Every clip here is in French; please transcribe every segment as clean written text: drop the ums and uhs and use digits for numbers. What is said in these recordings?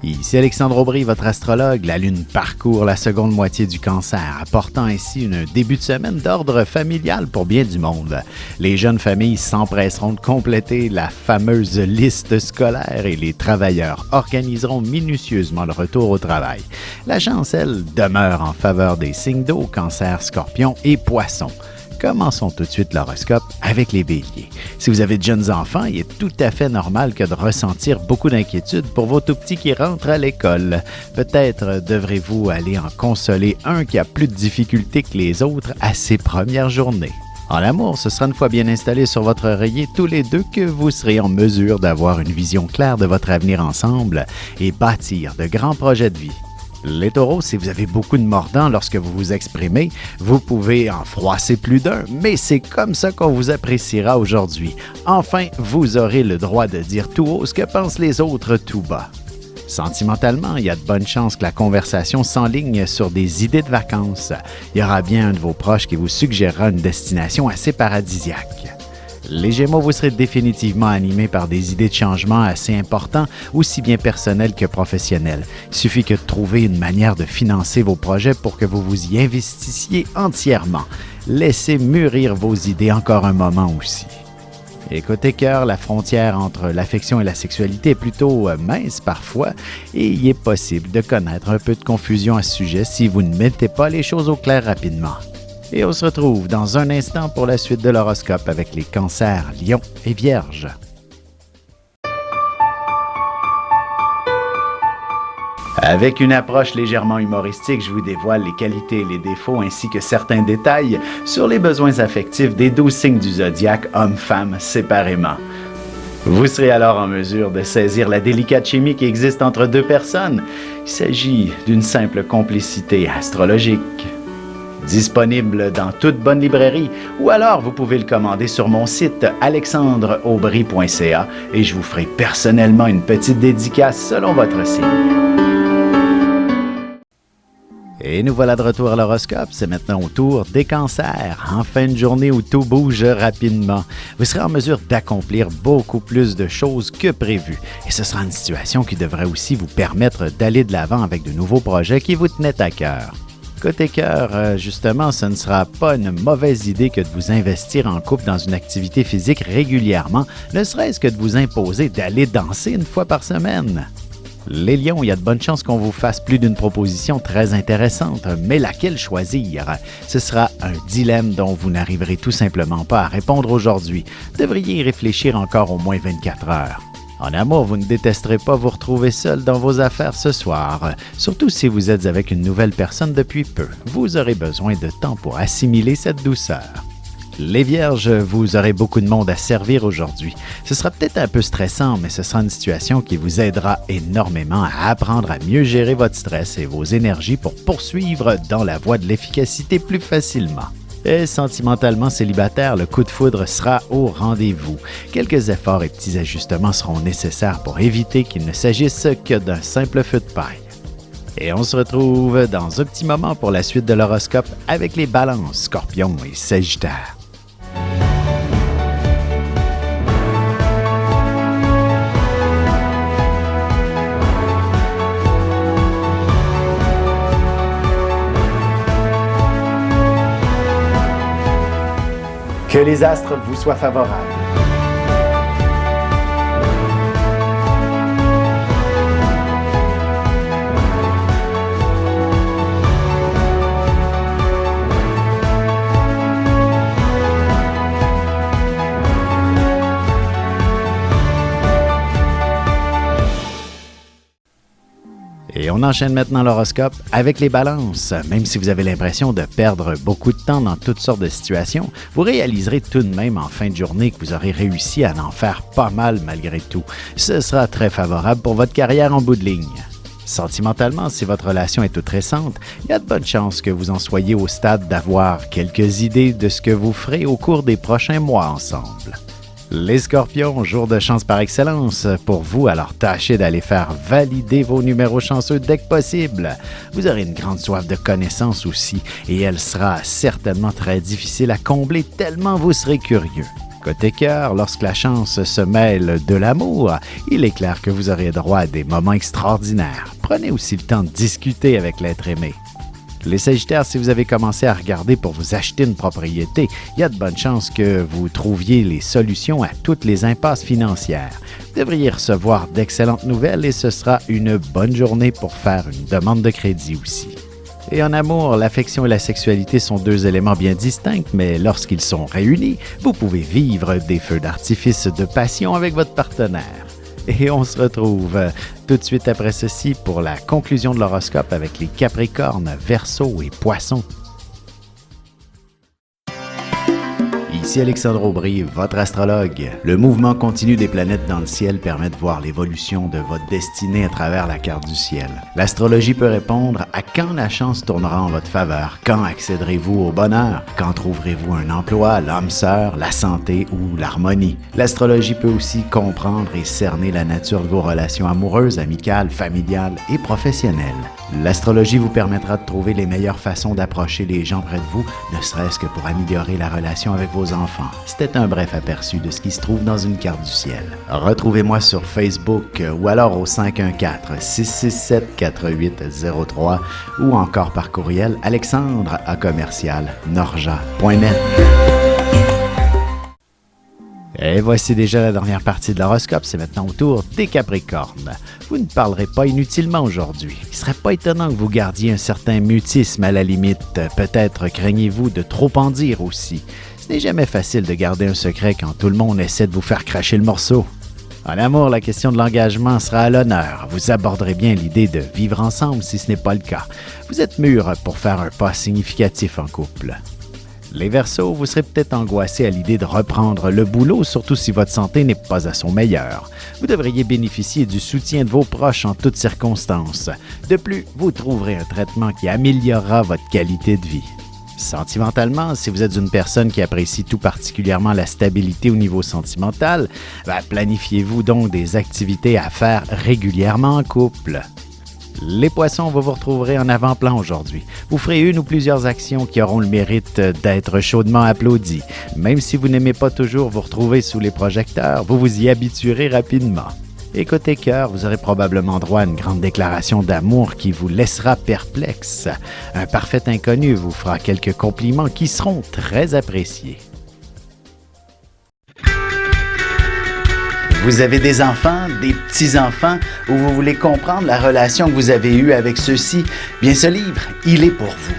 Ici Alexandre Aubry, votre astrologue. La Lune parcourt la seconde moitié du Cancer, apportant ainsi un début de semaine d'ordre familial pour bien du monde. Les jeunes familles s'empresseront de compléter la fameuse liste scolaire et les travailleurs organiseront minutieusement le retour au travail. La chance, elle, demeure en faveur des signes d'eau, Cancer, Scorpion et Poissons. Commençons tout de suite l'horoscope avec les béliers. Si vous avez de jeunes enfants, il est tout à fait normal que de ressentir beaucoup d'inquiétude pour vos tout-petits qui rentrent à l'école. Peut-être devrez-vous aller en consoler un qui a plus de difficultés que les autres à ses premières journées. En amour, ce sera une fois bien installé sur votre oreiller tous les deux que vous serez en mesure d'avoir une vision claire de votre avenir ensemble et bâtir de grands projets de vie. Les taureaux, si vous avez beaucoup de mordants lorsque vous vous exprimez, vous pouvez en froisser plus d'un, mais c'est comme ça qu'on vous appréciera aujourd'hui. Enfin, vous aurez le droit de dire tout haut ce que pensent les autres tout bas. Sentimentalement, il y a de bonnes chances que la conversation s'enligne sur des idées de vacances. Il y aura bien un de vos proches qui vous suggérera une destination assez paradisiaque. Les Gémeaux, vous serez définitivement animés par des idées de changement assez importants, aussi bien personnels que professionnels. Il suffit que de trouver une manière de financer vos projets pour que vous vous y investissiez entièrement. Laissez mûrir vos idées encore un moment aussi. Et côté cœur, la frontière entre l'affection et la sexualité est plutôt mince parfois et il est possible de connaître un peu de confusion à ce sujet si vous ne mettez pas les choses au clair rapidement. Et on se retrouve dans un instant pour la suite de l'horoscope avec les cancers, lions et vierges. Avec une approche légèrement humoristique, je vous dévoile les qualités et les défauts ainsi que certains détails sur les besoins affectifs des 12 signes du zodiaque, hommes-femmes séparément. Vous serez alors en mesure de saisir la délicate chimie qui existe entre deux personnes. Il s'agit d'une simple complicité astrologique. Disponible dans toute bonne librairie ou alors vous pouvez le commander sur mon site alexandreaubry.ca et je vous ferai personnellement une petite dédicace selon votre signe. Et nous voilà de retour à l'horoscope, c'est maintenant au tour des cancers. En fin de journée où tout bouge rapidement, vous serez en mesure d'accomplir beaucoup plus de choses que prévu. Et ce sera une situation qui devrait aussi vous permettre d'aller de l'avant avec de nouveaux projets qui vous tenaient à cœur. Côté cœur, justement, ce ne sera pas une mauvaise idée que de vous investir en couple dans une activité physique régulièrement, ne serait-ce que de vous imposer d'aller danser une fois par semaine. Les lions, il y a de bonnes chances qu'on vous fasse plus d'une proposition très intéressante, mais laquelle choisir? Ce sera un dilemme dont vous n'arriverez tout simplement pas à répondre aujourd'hui. Devriez y réfléchir encore au moins 24 heures. En amour, vous ne détesterez pas vous retrouver seul dans vos affaires ce soir, surtout si vous êtes avec une nouvelle personne depuis peu. Vous aurez besoin de temps pour assimiler cette douceur. Les Vierges, vous aurez beaucoup de monde à servir aujourd'hui. Ce sera peut-être un peu stressant, mais ce sera une situation qui vous aidera énormément à apprendre à mieux gérer votre stress et vos énergies pour poursuivre dans la voie de l'efficacité plus facilement. Et sentimentalement célibataire, le coup de foudre sera au rendez-vous. Quelques efforts et petits ajustements seront nécessaires pour éviter qu'il ne s'agisse que d'un simple feu de paille. Et on se retrouve dans un petit moment pour la suite de l'horoscope avec les balances, scorpions et sagittaires. Que les astres vous soient favorables. Et on enchaîne maintenant l'horoscope avec les balances. Même si vous avez l'impression de perdre beaucoup de temps dans toutes sortes de situations, vous réaliserez tout de même en fin de journée que vous aurez réussi à en faire pas mal malgré tout. Ce sera très favorable pour votre carrière en bout de ligne. Sentimentalement, si votre relation est toute récente, il y a de bonnes chances que vous en soyez au stade d'avoir quelques idées de ce que vous ferez au cours des prochains mois ensemble. Les Scorpions, jour de chance par excellence pour vous, alors tâchez d'aller faire valider vos numéros chanceux dès que possible. Vous aurez une grande soif de connaissances aussi et elle sera certainement très difficile à combler tellement vous serez curieux. Côté cœur, lorsque la chance se mêle de l'amour, il est clair que vous aurez droit à des moments extraordinaires. Prenez aussi le temps de discuter avec l'être aimé. Les Sagittaires, si vous avez commencé à regarder pour vous acheter une propriété, il y a de bonnes chances que vous trouviez les solutions à toutes les impasses financières. Vous devriez recevoir d'excellentes nouvelles et ce sera une bonne journée pour faire une demande de crédit aussi. Et en amour, l'affection et la sexualité sont deux éléments bien distincts, mais lorsqu'ils sont réunis, vous pouvez vivre des feux d'artifice de passion avec votre partenaire. Et on se retrouve tout de suite après ceci pour la conclusion de l'horoscope avec les Capricornes, Verseaux et Poissons. Ici Alexandre Aubry, votre astrologue. Le mouvement continu des planètes dans le ciel permet de voir l'évolution de votre destinée à travers la carte du ciel. L'astrologie peut répondre à quand la chance tournera en votre faveur, quand accéderez-vous au bonheur, quand trouverez-vous un emploi, l'âme sœur, la santé ou l'harmonie. L'astrologie peut aussi comprendre et cerner la nature de vos relations amoureuses, amicales, familiales et professionnelles. L'astrologie vous permettra de trouver les meilleures façons d'approcher les gens près de vous, ne serait-ce que pour améliorer la relation avec vos enfants. C'était un bref aperçu de ce qui se trouve dans une carte du ciel. Retrouvez-moi sur Facebook ou alors au 514-667-4803 ou encore par courriel alexandre@norja.net. Et voici déjà la dernière partie de l'horoscope, c'est maintenant au tour des Capricornes. Vous ne parlerez pas inutilement aujourd'hui. Il ne serait pas étonnant que vous gardiez un certain mutisme à la limite. Peut-être craignez-vous de trop en dire aussi. Ce n'est jamais facile de garder un secret quand tout le monde essaie de vous faire cracher le morceau. En amour, la question de l'engagement sera à l'honneur. Vous aborderez bien l'idée de vivre ensemble si ce n'est pas le cas. Vous êtes mûrs pour faire un pas significatif en couple. Les Verseaux, vous serez peut-être angoissés à l'idée de reprendre le boulot, surtout si votre santé n'est pas à son meilleur. Vous devriez bénéficier du soutien de vos proches en toutes circonstances. De plus, vous trouverez un traitement qui améliorera votre qualité de vie. Sentimentalement, si vous êtes une personne qui apprécie tout particulièrement la stabilité au niveau sentimental, planifiez-vous donc des activités à faire régulièrement en couple. Les Poissons, vous vous retrouverez en avant-plan aujourd'hui. Vous ferez une ou plusieurs actions qui auront le mérite d'être chaudement applaudies. Même si vous n'aimez pas toujours vous retrouver sous les projecteurs, vous vous y habituerez rapidement. Et côté cœur, vous aurez probablement droit à une grande déclaration d'amour qui vous laissera perplexe. Un parfait inconnu vous fera quelques compliments qui seront très appréciés. Vous avez des enfants, des petits-enfants, ou vous voulez comprendre la relation que vous avez eue avec ceux-ci? Bien, ce livre, il est pour vous.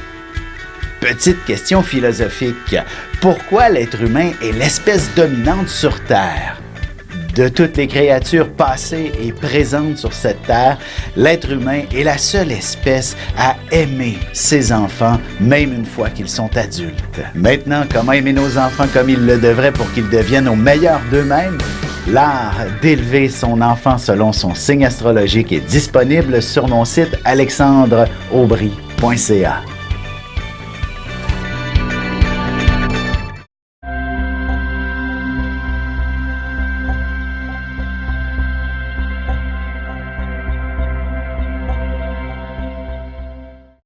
Petite question philosophique. Pourquoi l'être humain est l'espèce dominante sur Terre? De toutes les créatures passées et présentes sur cette terre, l'être humain est la seule espèce à aimer ses enfants, même une fois qu'ils sont adultes. Maintenant, comment aimer nos enfants comme ils le devraient pour qu'ils deviennent au meilleur d'eux-mêmes? L'art d'élever son enfant selon son signe astrologique est disponible sur mon site alexandreaubry.ca.